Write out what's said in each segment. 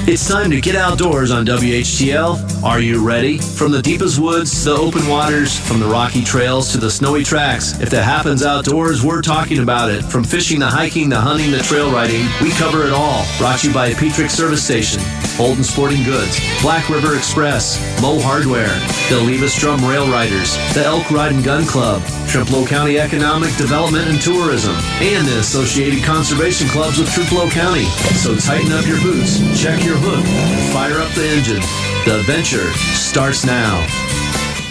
It's time to get outdoors on WHTL. Are you ready? From the deepest woods to the open waters, from the rocky trails to the snowy tracks, if that happens outdoors, we're talking about it. From fishing to hiking to hunting to trail riding, we cover it all. Brought to you by Petrick Service Station, Holden Sporting Goods, Black River Express, Moe Hardware, the Levis Drum Rail Riders, the Elk Ride and Gun Club, Triplo County Economic Development and Tourism, and the Associated Conservation Clubs of Triplo County. So tighten up your boots, check your hook, and fire up the engine. The adventure starts now.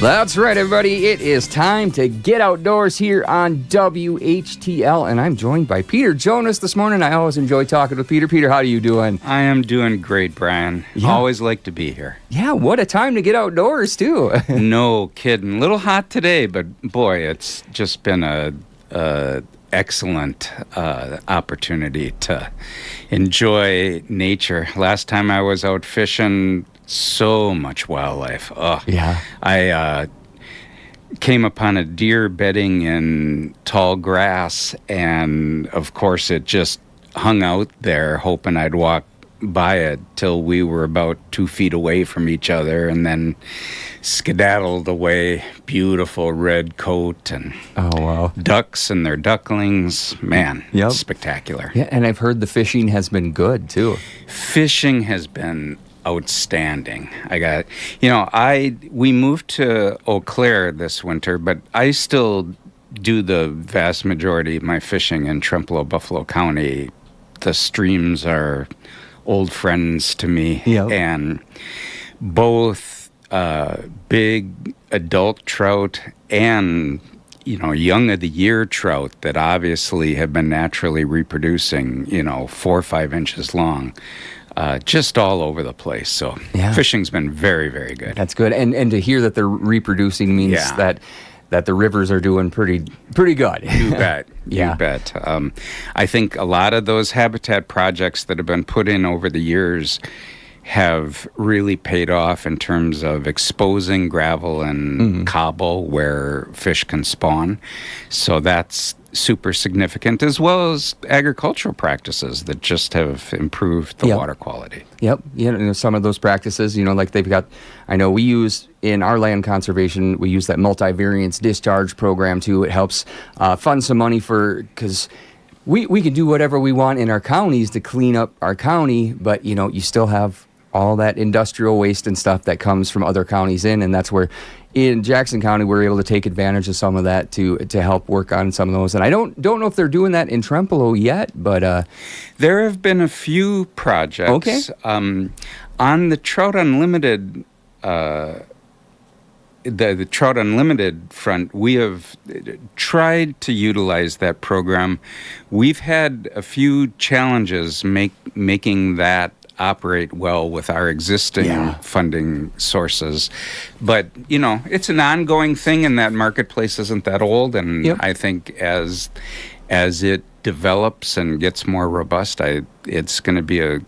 That's right, everybody. It is time to get outdoors here on WHTL, and I'm joined by Peter Jonas this morning. I always enjoy talking with Peter. Peter, how are you doing? I am doing great, Brian. Yeah. Always like to be here. Yeah, what a time to get outdoors, too. No kidding. A little hot today, but boy, it's just been a excellent opportunity to enjoy nature. Last time I was out fishing, so much wildlife. Oh, yeah. I came upon a deer bedding in tall grass, and of course it just hung out there, hoping I'd walk by it till we were about 2 feet away from each other, and then skedaddled away. Beautiful red coat and ducks and their ducklings. Man, Yep. Spectacular. Yeah, and I've heard the fishing has been good, too. Fishing has been outstanding. We moved to Eau Claire this winter, but I still do the vast majority of my fishing in Trempealeau, Buffalo County. The streams are old friends to me. Yep. And both big adult trout and young of the year trout that obviously have been naturally reproducing 4 or 5 inches long, just all over the place. So Yeah. Fishing's been very, very good. That's good. And to hear that they're reproducing means Yeah. that the rivers are doing pretty good. You bet. Yeah. You bet. I think a lot of those habitat projects that have been put in over the years have really paid off in terms of exposing gravel and cobble where fish can spawn. So that's super significant, as well as agricultural practices that just have improved the Yep. water quality. Yep. Some of those practices, like they've got, I know we use in our land conservation, we use that multivariance discharge program too. It helps fund some money because we can do whatever we want in our counties to clean up our county, but you still have all that industrial waste and stuff that comes from other counties and that's where in Jackson County we're able to take advantage of some of that to help work on some of those. And I don't know if they're doing that in Trempealeau yet, but there have been a few projects. Okay. On the Trout Unlimited the Trout Unlimited front, we have tried to utilize that program. We've had a few challenges making that operate well with our existing funding sources. But, it's an ongoing thing, and that marketplace isn't that old. And Yep. I think as it develops and gets more robust, it's going to be a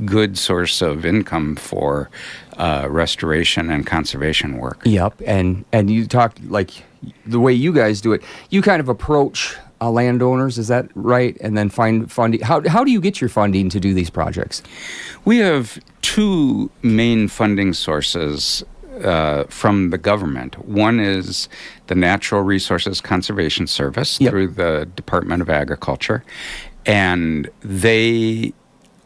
good source of income for restoration and conservation work. Yep. And you talked like the way you guys do it, you kind of approach landowners, is that right? And then find funding. How do you get your funding to do these projects? We have 2 main funding sources from the government. One is the Natural Resources Conservation Service through the Department of Agriculture, and they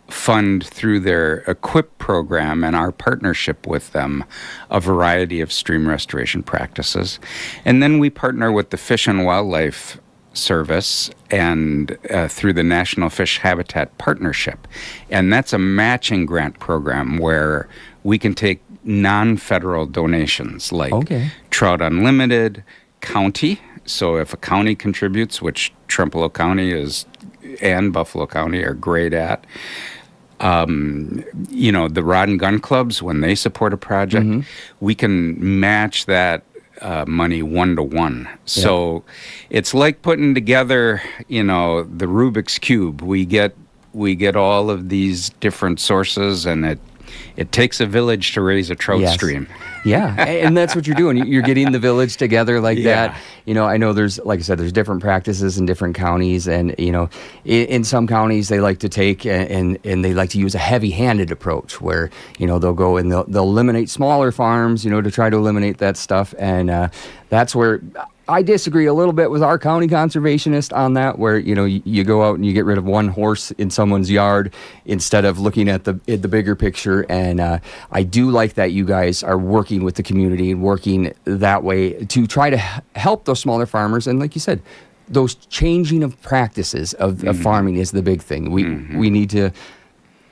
fund through their EQUIP program and our partnership with them a variety of stream restoration practices. And then we partner with the Fish and Wildlife Service and through the National Fish Habitat Partnership. And that's a matching grant program where we can take non-federal donations like Trout Unlimited, county. So if a county contributes, which Trempealeau County and Buffalo County are great at, the rod and gun clubs, when they support a project, we can match that money 1-to-1. So it's like putting together, the Rubik's Cube. We get all of these different sources, and it takes a village to raise a trout Yes. stream. Yeah, and that's what you're doing. You're getting the village together like Yeah. that. I know there's, like I said, there's different practices in different counties, and in some counties they like to take and they like to use a heavy-handed approach where they'll go and they'll eliminate smaller farms, to try to eliminate that stuff, and that's where I disagree a little bit with our county conservationist on that, where you go out and you get rid of one horse in someone's yard instead of looking at the bigger picture. And I do like that you guys are working with the community and working that way to try to help those smaller farmers. And like you said, those changing of practices of farming is the big thing. We need to,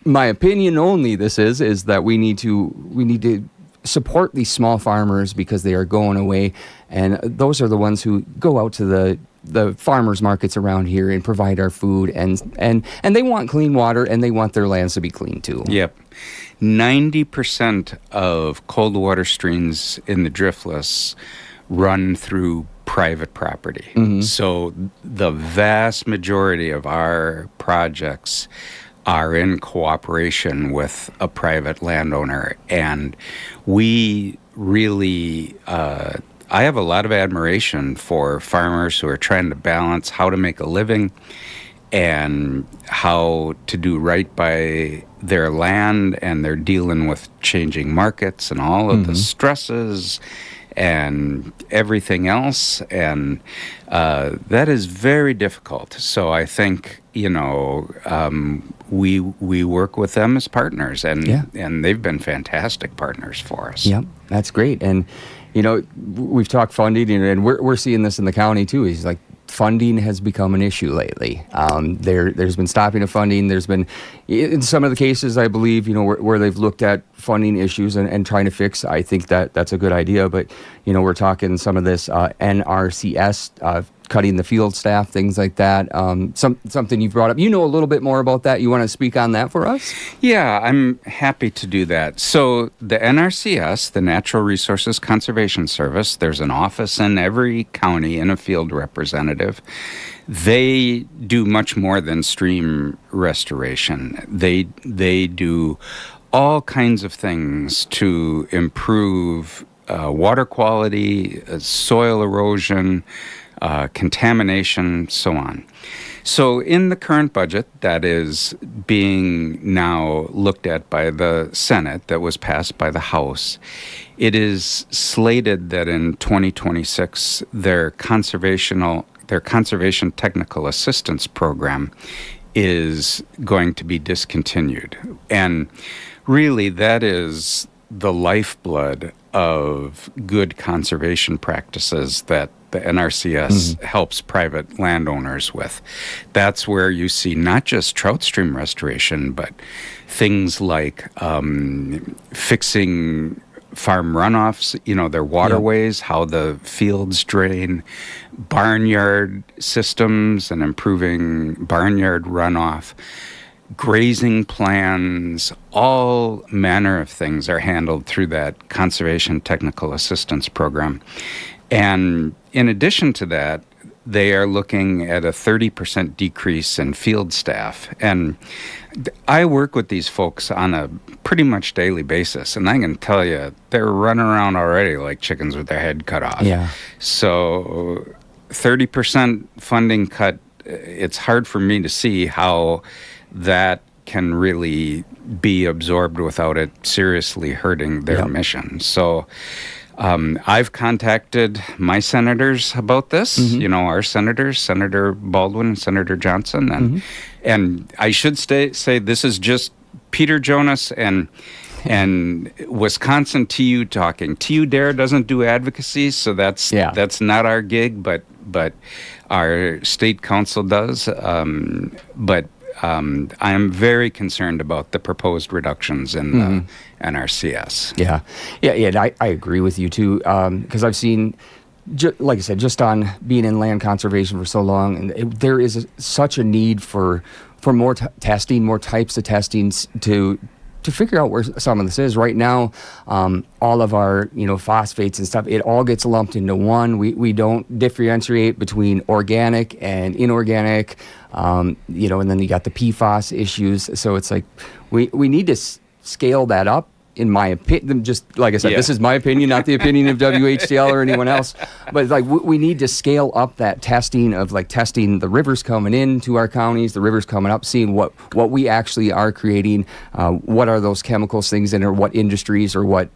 my opinion only, this is that we need to support these small farmers because they are going away, and those are the ones who go out to the farmers markets around here and provide our food, and they want clean water, and they want their lands to be clean too. Yep. 90% of cold water streams in the driftless run through private property. So the vast majority of our projects are in cooperation with a private landowner. And we really, I have a lot of admiration for farmers who are trying to balance how to make a living and how to do right by their land, and they're dealing with changing markets and all of the stresses and everything else, and that is very difficult. So I think we work with them as partners, and they've been fantastic partners for us. Yep, that's great. And we've talked funding, and we're seeing this in the county too. It's like funding has become an issue lately. There's been stopping of funding. There's been, in some of the cases, I believe, where they've looked at funding issues and trying to fix. I think that's a good idea. But we're talking some of this NRCS, cutting the field staff, things like that. Something you've brought up. You know a little bit more about that. You want to speak on that for us? Yeah, I'm happy to do that. So the NRCS, the Natural Resources Conservation Service, there's an office in every county and a field representative. They do much more than stream restoration. They do all kinds of things to improve water quality, soil erosion, contamination, so on. So in the current budget that is being now looked at by the Senate, that was passed by the House, it is slated that in 2026 their conservation technical assistance program is going to be discontinued. And really that is the lifeblood of good conservation practices that the NRCS helps private landowners with. That's where you see not just trout stream restoration, but things like fixing farm runoffs, their waterways, how the fields drain, barnyard systems and improving barnyard runoff, grazing plans, all manner of things are handled through that Conservation Technical Assistance Program. And in addition to that, they are looking at a 30% decrease in field staff. And I work with these folks on a pretty much daily basis, and I can tell you, they're running around already like chickens with their head cut off. Yeah. So 30% funding cut, it's hard for me to see how that can really be absorbed without it seriously hurting their mission. So I've contacted my senators about this, our senators, Senator Baldwin and Senator Johnson. And I should say this is just Peter Jonas and Wisconsin TU talking. TU Dare doesn't do advocacy, so that's not our gig, but our state council does. But I am very concerned about the proposed reductions in the NRCS. Yeah, I agree with you too, because I've seen, like I said, just on being in land conservation for so long, and there is such a need for more testing, more types of testings to figure out where some of this is. Right now, all of our phosphates and stuff, it all gets lumped into one. We don't differentiate between organic and inorganic, and then you got the PFAS issues. So it's like we need to scale that up. In my opinion, just like I said, Yeah. this is my opinion, not the opinion of WHTL or anyone else. But like we need to scale up that testing of like testing the rivers coming into our counties, the rivers coming up, seeing what we actually are creating, what are those chemicals, things in, or what industries or what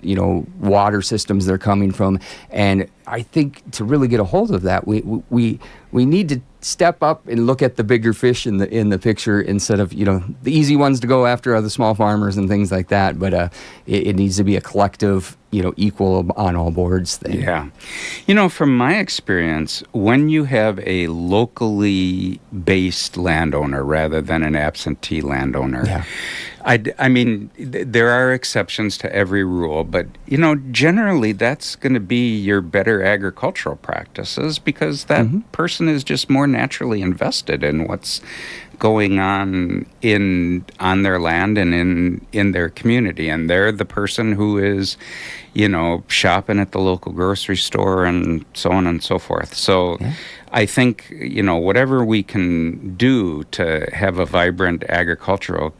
water systems they're coming from. And I think to really get a hold of that, we need to step up and look at the bigger fish in the picture instead of the easy ones to go after are the small farmers and things like that. But it needs to be a collective, equal on all boards thing. Yeah, from my experience, when you have a locally based landowner rather than an absentee landowner. Yeah. I mean, there are exceptions to every rule, but, generally that's going to be your better agricultural practices because that person is just more naturally invested in what's going on on their land and in their community. And they're the person who is, shopping at the local grocery store and so on and so forth. So I think, whatever we can do to have a vibrant agricultural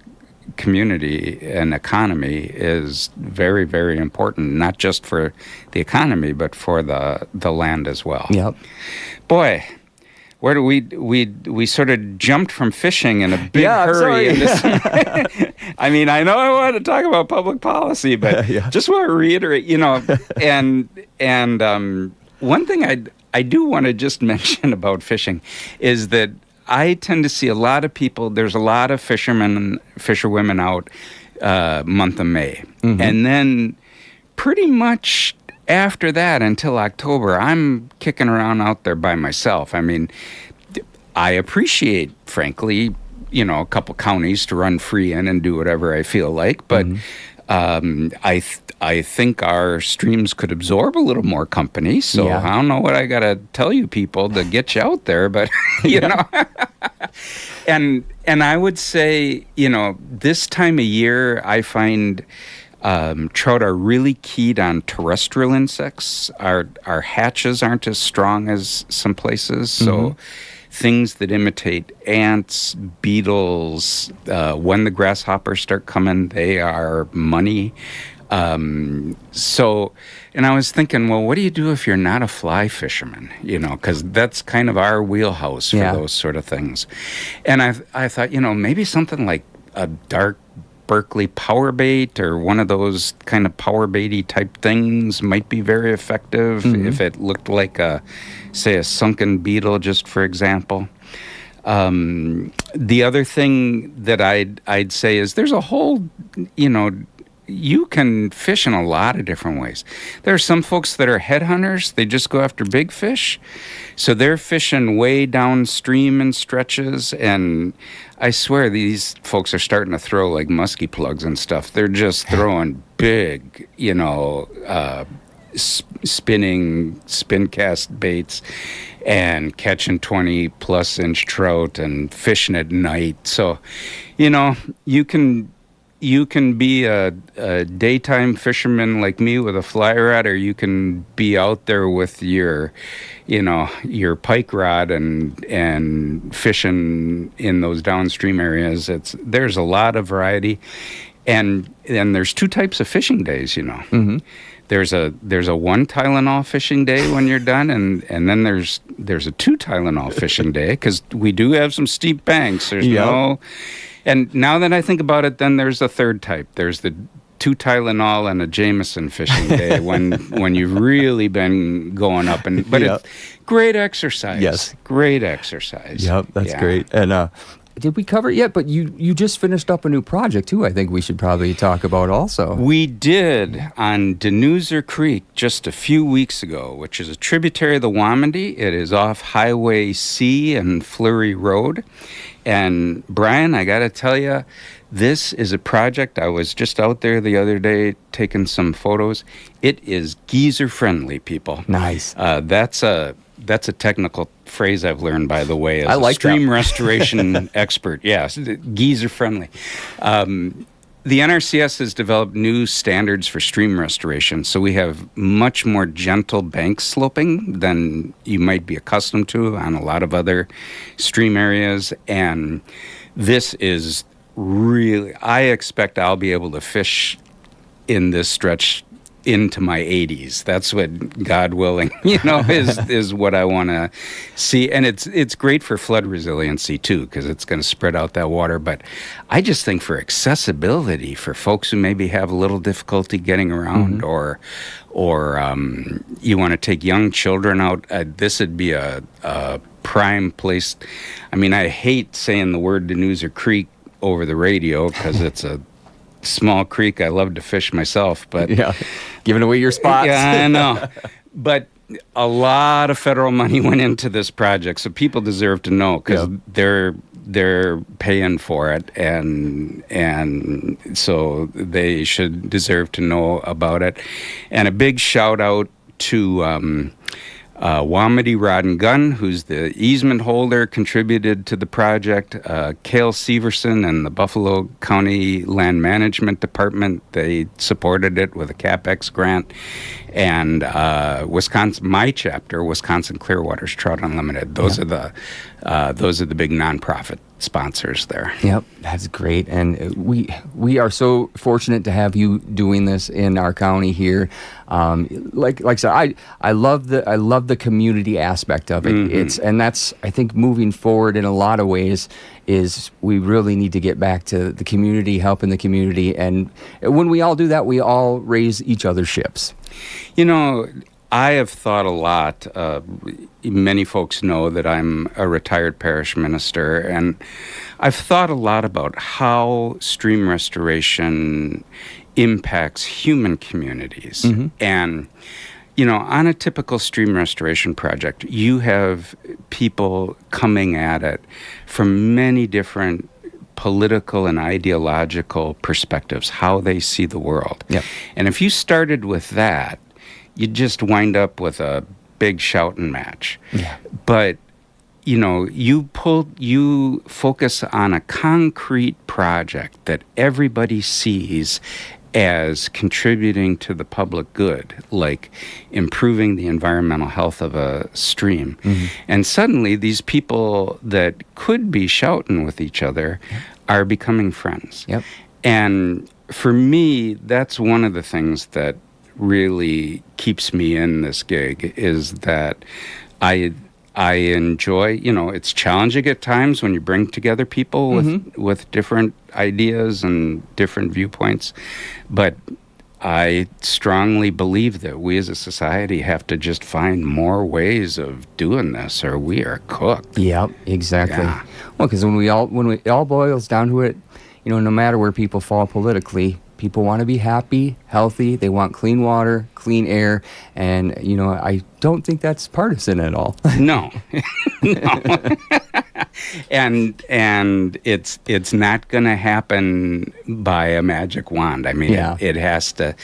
community and economy is very, very important, not just for the economy, but for the land as well. Yep. Boy, where do we sort of jumped from fishing in a big hurry. I mean, I know I wanted to talk about public policy, but just want to reiterate, and one thing I do want to just mention about fishing is that I tend to see a lot of people, there's a lot of fishermen and fisherwomen out month of May. And then pretty much after that until October, I'm kicking around out there by myself. I mean, I appreciate, frankly, a couple counties to run free in and do whatever I feel like. But I think our streams could absorb a little more company. So I don't know what I got to tell you people to get you out there, but you know. And I would say, this time of year, I find trout are really keyed on terrestrial insects. Our hatches aren't as strong as some places, so things that imitate ants, beetles, when the grasshoppers start coming, they are money. So, and I was thinking, well, what do you do if you're not a fly fisherman? Because that's kind of our wheelhouse for those sort of things. And I thought, maybe something like a dark Berkeley power bait or one of those kind of power baity type things might be very effective if it looked like a sunken beetle, just for example. The other thing that I'd say is there's a whole, you can fish in a lot of different ways. There are some folks that are headhunters. They just go after big fish. So they're fishing way downstream in stretches. And I swear these folks are starting to throw like musky plugs and stuff. They're just throwing big, spin cast baits and catching 20+ inch trout and fishing at night. So, you can be a daytime fisherman like me with a fly rod, or you can be out there with your pike rod and fishing in those downstream areas. There's a lot of variety, and there's two types of fishing days. There's a one Tylenol fishing day when you're done, and then there's a two Tylenol fishing day because we do have some steep banks. There's no. And now that I think about it, then there's a third type. There's the two Tylenol and a Jameson fishing day when you've really been going up. But it's great exercise. Yes. Great exercise. Yep, that's great. And did we cover it yet? But you just finished up a new project, too, I think we should probably talk about also. We did on Denoozer Creek just a few weeks ago, which is a tributary of the Wamandee. It is off Highway C and Fleury Road. And Brian, I got to tell you, this is a project. I was just out there the other day taking some photos. It is geyser friendly, people. Nice. That's a technical phrase I've learned, by the way, as I like a stream restoration expert. Yes, geyser friendly. The NRCS has developed new standards for stream restoration, so we have much more gentle bank sloping than you might be accustomed to on a lot of other stream areas, and this is really, I expect I'll be able to fish in this stretch into my 80s. That's what, God willing, is what I want to see. And it's great for flood resiliency too, because it's going to spread out that water. But I just think for accessibility for folks who maybe have a little difficulty getting around, or you want to take young children out, this would be a prime place. I mean, I hate saying the word Denuser Creek over the radio because it's a small creek. I love to fish myself, but Yeah, giving away your spots. yeah, I know. But a lot of federal money went into this project, so people deserve to know, because they're paying for it, and so they should deserve to know about it. And a big shout out to Wamedy Rod and Gun, who's the easement holder, contributed to the project. Cale Severson and the Buffalo County Land Management Department, they supported it with a CapEx grant. And Wisconsin, my chapter, Wisconsin Clearwater's Trout Unlimited. Those are the big nonprofit sponsors there. Yep, that's great, and we are so fortunate to have you doing this in our county here. Like I said, I love the community aspect of it. And that's, I think, moving forward in a lot of ways, is we really need to get back to the community, helping the community, and when we all do that, we all raise each other's ships. I have thought a lot. Many folks know that I'm a retired parish minister, and I've thought a lot about how stream restoration impacts human communities. And, on a typical stream restoration project, you have people coming at it from many different political and ideological perspectives, how they see the world. Yep. And if you started with that, you just wind up with a big shouting match. Yeah. But you focus on a concrete project that everybody sees as contributing to the public good, like improving the environmental health of a stream. And suddenly these people that could be shouting with each other are becoming friends. Yep. And for me, that's one of the things that really keeps me in this gig, is that I enjoy, it's challenging at times when you bring together people with different ideas and different viewpoints, but I strongly believe that we as a society have to just find more ways of doing this, or we are cooked. Yep, exactly. Yeah. Well, because when it all boils down to it, no matter where people fall politically, people want to be happy, healthy. They want clean water, clean air, and I don't think that's partisan at all. No, no. and it's not going to happen by a magic wand. I mean, it has to,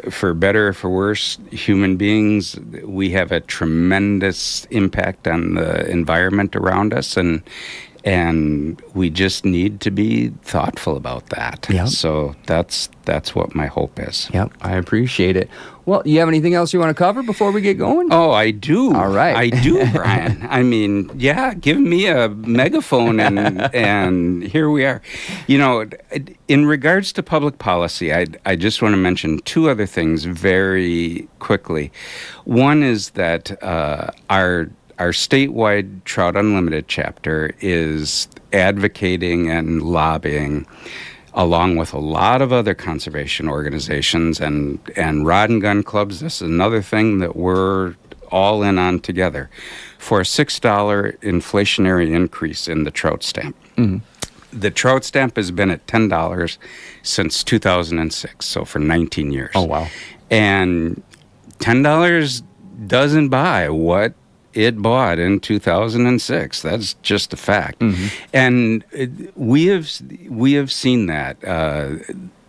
for better or for worse, human beings, we have a tremendous impact on the environment around us, and we just need to be thoughtful about that. Yep. So that's what my hope is. Yep, I appreciate it. Well, you have anything else you want to cover before we get going? Oh, I do. All right. I do, Brian. I mean, give me a megaphone and here we are. In regards to public policy, I just want to mention two other things very quickly. One is that our statewide Trout Unlimited chapter is advocating and lobbying, along with a lot of other conservation organizations and rod and gun clubs. This is another thing that we're all in on together, for a $6 inflationary increase in the trout stamp. The trout stamp has been at $10 since 2006, so for 19 years. Oh, wow. And $10 doesn't buy what it bought in 2006. That's just a fact. And we have seen that.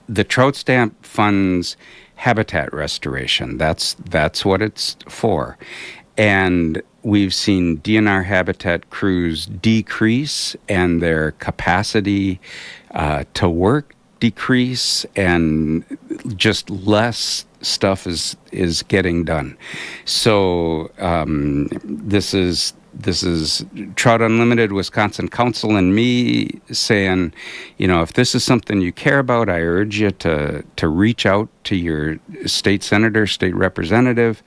The trout stamp funds habitat restoration. That's what it's for. And we've seen DNR habitat crews decrease and their capacity to work decrease, and just less stuff is getting done. So this is this is Trout Unlimited, Wisconsin Council, and me saying, if this is something you care about, I urge you to reach out to your state senator, state representative.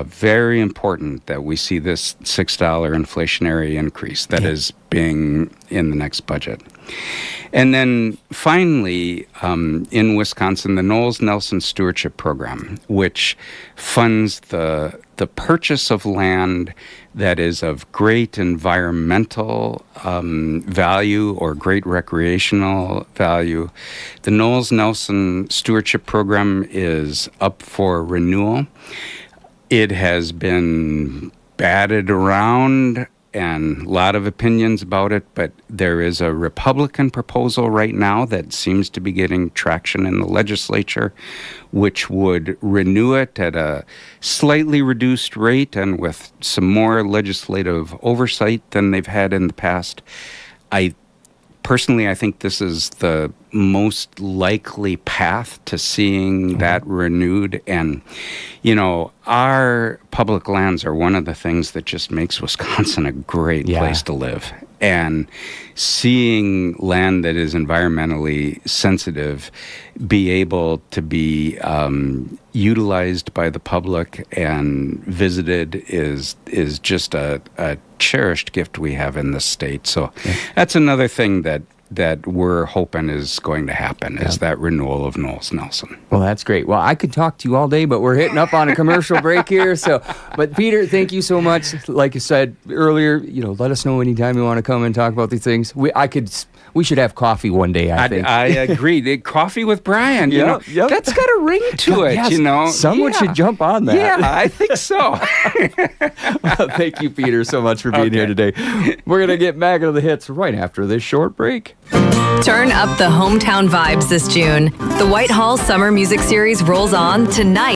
Very important that we see this $6 inflationary increase that is being in the next budget. And then finally, in Wisconsin, the Knowles-Nelson Stewardship Program, which funds the purchase of land that is of great environmental value or great recreational value. The Knowles-Nelson Stewardship Program is up for renewal. It has been batted around and a lot of opinions about it, but there is a Republican proposal right now that seems to be getting traction in the legislature, which would renew it at a slightly reduced rate and with some more legislative oversight than they've had in the past. Personally, I think this is the most likely path to seeing that renewed. And, our public lands are one of the things that just makes Wisconsin a great place to live. And seeing land that is environmentally sensitive be able to be utilized by the public and visited is just a cherished gift we have in this state. So that's another thing that we're hoping is going to happen is that renewal of Knowles-Nelson. Well, that's great. Well, I could talk to you all day, but we're hitting up on a commercial break here. But Peter, thank you so much. Like you said earlier, let us know anytime you want to come and talk about these things. We should have coffee one day, I think. I agree. Coffee with Brian, that's got a ring to it, Yes, Someone should jump on that. Yeah, I think so. Well, thank you, Peter, so much for being here today. We're going to get back into the hits right after this short break. Turn up the hometown vibes this June. The Whitehall Summer Music Series rolls on tonight.